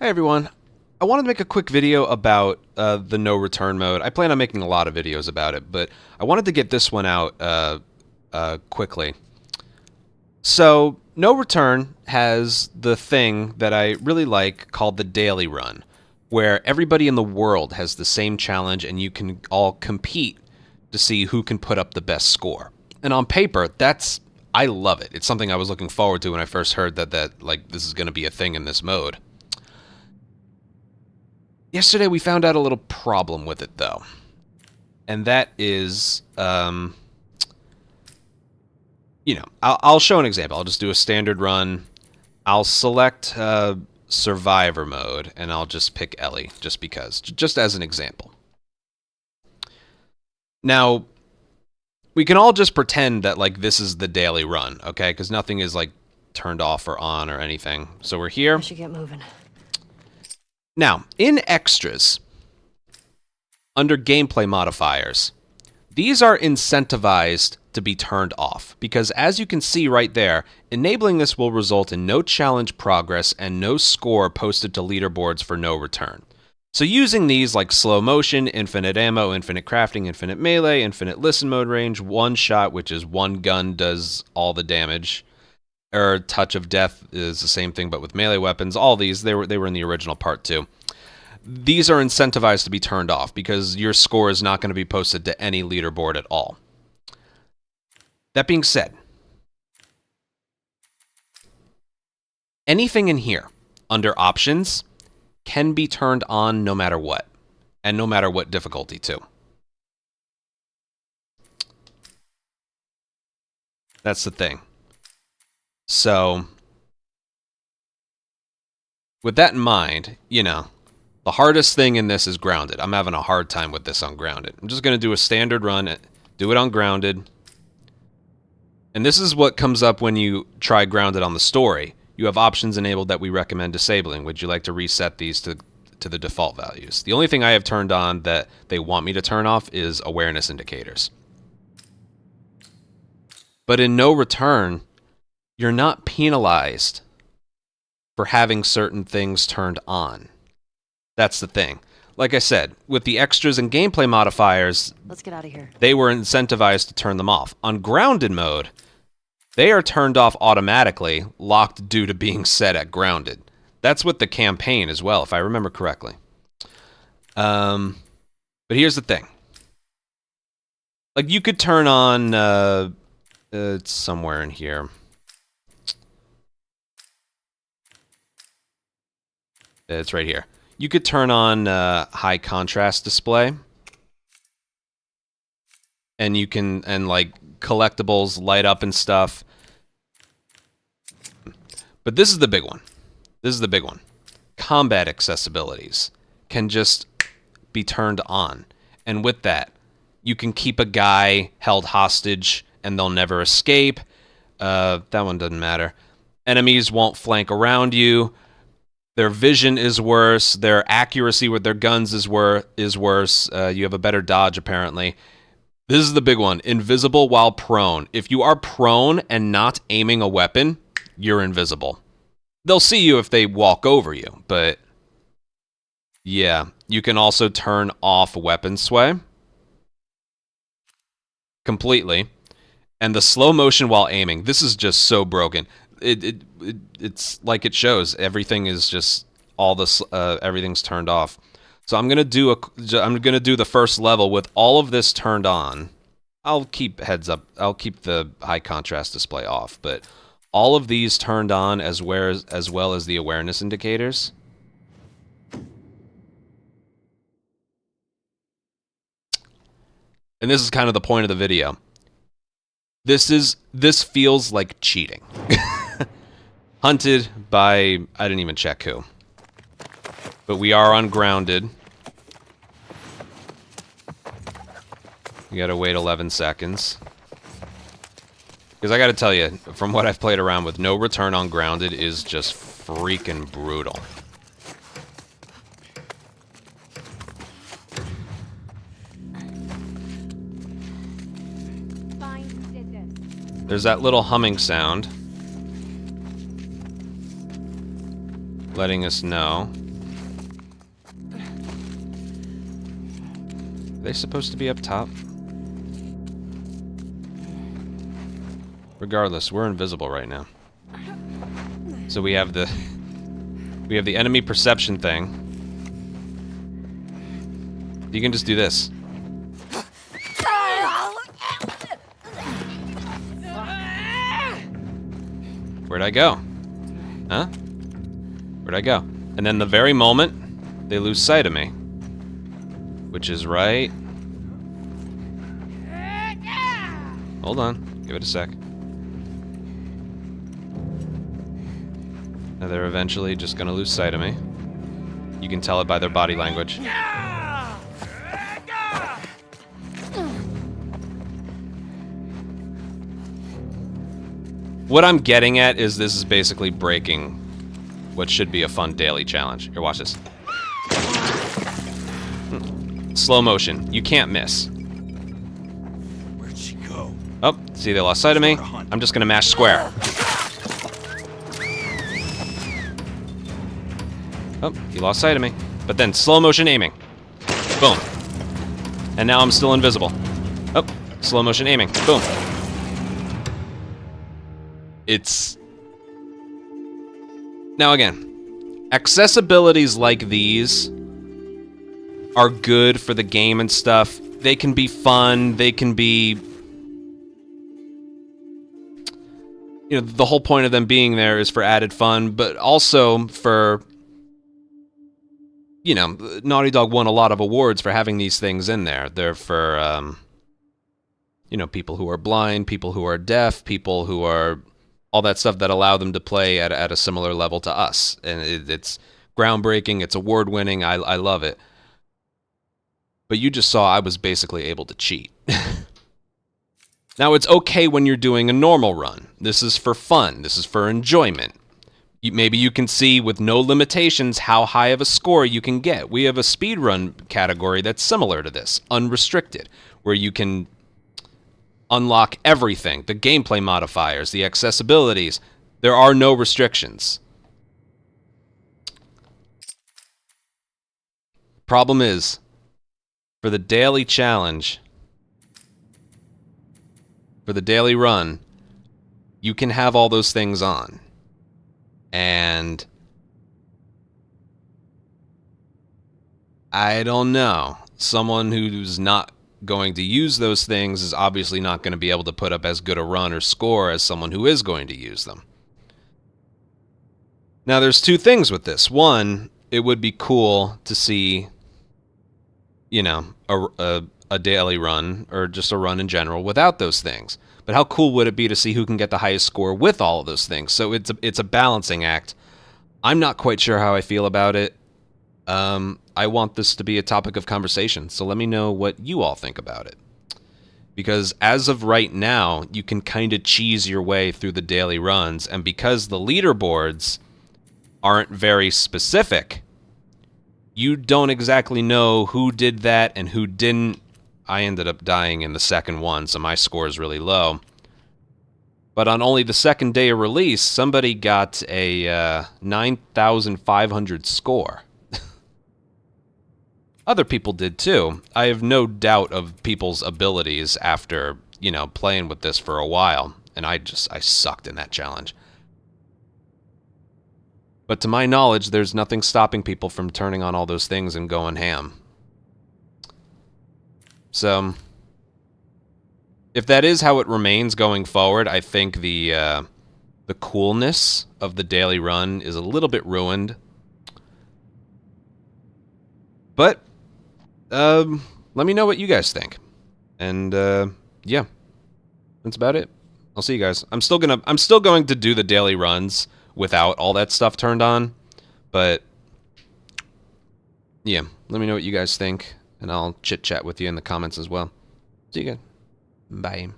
Hey everyone, I wanted to make a quick video about the no return mode. I plan on making a lot of videos about it, but I wanted to get this one out quickly. So, no return has the thing that I really like called the daily run, where everybody in the world has the same challenge and you can all compete to see who can put up the best score. And on paper, I love it. It's something I was looking forward to when I first heard that this is going to be a thing in this mode. Yesterday we found out a little problem with it, though. And that is, I'll show an example. I'll just do a standard run. I'll select Survivor mode, and I'll just pick Ellie, just because. Just as an example. Now, we can all just pretend that, this is the daily run, okay? Because nothing is, turned off or on or anything. So we're here. I should get moving. Now, in extras, under gameplay modifiers, these are incentivized to be turned off because, as you can see right there, enabling this will result in no challenge progress and no score posted to leaderboards for no return. So using these like slow motion, infinite ammo, infinite crafting, infinite melee, infinite listen mode range, one shot, which is one gun does all the damage, or touch of death is the same thing but with melee weapons. All these, they were in the original part too. These are incentivized to be turned off because your score is not going to be posted to any leaderboard at all. That being said, anything in here under options can be turned on no matter what, and no matter what difficulty too. That's the thing. So, with that in mind, the hardest thing in this is grounded. I'm having a hard time with this on grounded. I'm just going to do a standard run, do it on grounded. And this is what comes up when you try grounded on the story. You have options enabled that we recommend disabling. Would you like to reset these to the default values? The only thing I have turned on that they want me to turn off is awareness indicators. But in no return, you're not penalized for having certain things turned on. That's the thing. Like I said, with the extras and gameplay modifiers, let's get out of here. They were incentivized to turn them off. On grounded mode, they are turned off automatically, locked due to being set at grounded. That's with the campaign as well, if I remember correctly. But here's the thing. You could turn on... it's somewhere in here. It's right here. You could turn on high contrast display. And you can... And, collectibles light up and stuff. But this is the big one. This is the big one. Combat accessibilities can just be turned on. And with that, you can keep a guy held hostage and they'll never escape. That one doesn't matter. Enemies won't flank around you. Their vision is worse. Their accuracy with their guns is worse. You have a better dodge, apparently. This is the big one. Invisible while prone. If you are prone and not aiming a weapon, you're invisible. They'll see you if they walk over you, but yeah. You can also turn off weapon sway completely. And the slow motion while aiming. This is just so broken. It's like it shows. Everything is just everything's turned off. So I'm gonna do the first level with all of this turned on. I'll keep heads up. I'll keep the high contrast display off, but all of these turned on as well as the awareness indicators. And this is kind of the point of the video. This feels like cheating. Hunted by, I didn't even check who. But we are ungrounded. You gotta wait 11 seconds. Because I gotta tell you, from what I've played around with, no return on grounded is just freaking brutal. There's that little humming sound. Letting us know they supposed to be up top? Regardless, we're invisible right now. So we have the enemy perception thing. You can just do this. Where'd I go? Huh? Where'd I go? And then the very moment, they lose sight of me. Which is right... Hold on. Give it a sec. Now they're eventually just gonna lose sight of me. You can tell it by their body language. What I'm getting at is this is basically breaking what should be a fun daily challenge. Here, watch this. Slow motion. You can't miss. Where'd she go? Oh, see, they lost sight of me. I'm just gonna mash square. Oh, he lost sight of me. But then slow motion aiming. Boom. And now I'm still invisible. Oh, slow motion aiming. Boom. It's... Now again, accessibilities like these are good for the game and stuff. They can be fun, they can be... You know, the whole point of them being there is for added fun, but also for... You know, Naughty Dog won a lot of awards for having these things in there. They're for, you know, people who are blind, people who are deaf, people who are... all that stuff that allow them to play at a similar level to us. And it's groundbreaking, it's award-winning, I love it. But you just saw I was basically able to cheat. Now, it's okay when you're doing a normal run. This is for fun, this is for enjoyment. Maybe you can see with no limitations how high of a score you can get. We have a speedrun category that's similar to this, unrestricted, where you can unlock everything, the gameplay modifiers, the accessibilities. There are no restrictions. Problem is, for the daily challenge, for the daily run, you can have all those things on. And I don't know. Someone who's not going to use those things is obviously not going to be able to put up as good a run or score as someone who is going to use them. Now, there's two things with this. One, it would be cool to see, you know, a daily run or just a run in general without those things. But how cool would it be to see who can get the highest score with all of those things? So it's a balancing act. I'm not quite sure how I feel about it. I want this to be a topic of conversation, so let me know what you all think about it. Because as of right now, you can kind of cheese your way through the daily runs, and because the leaderboards aren't very specific, you don't exactly know who did that and who didn't. I ended up dying in the second one, so my score is really low. But on only the second day of release, somebody got a 9,500 score. Other people did too. I have no doubt of people's abilities after, you know, playing with this for a while. And I sucked in that challenge. But to my knowledge, there's nothing stopping people from turning on all those things and going ham. So, if that is how it remains going forward, I think the coolness of the daily run is a little bit ruined. But, let me know what you guys think. And, yeah. That's about it. I'll see you guys. I'm still going to do the daily runs without all that stuff turned on. But, yeah. Let me know what you guys think. And I'll chit-chat with you in the comments as well. See you again. Bye.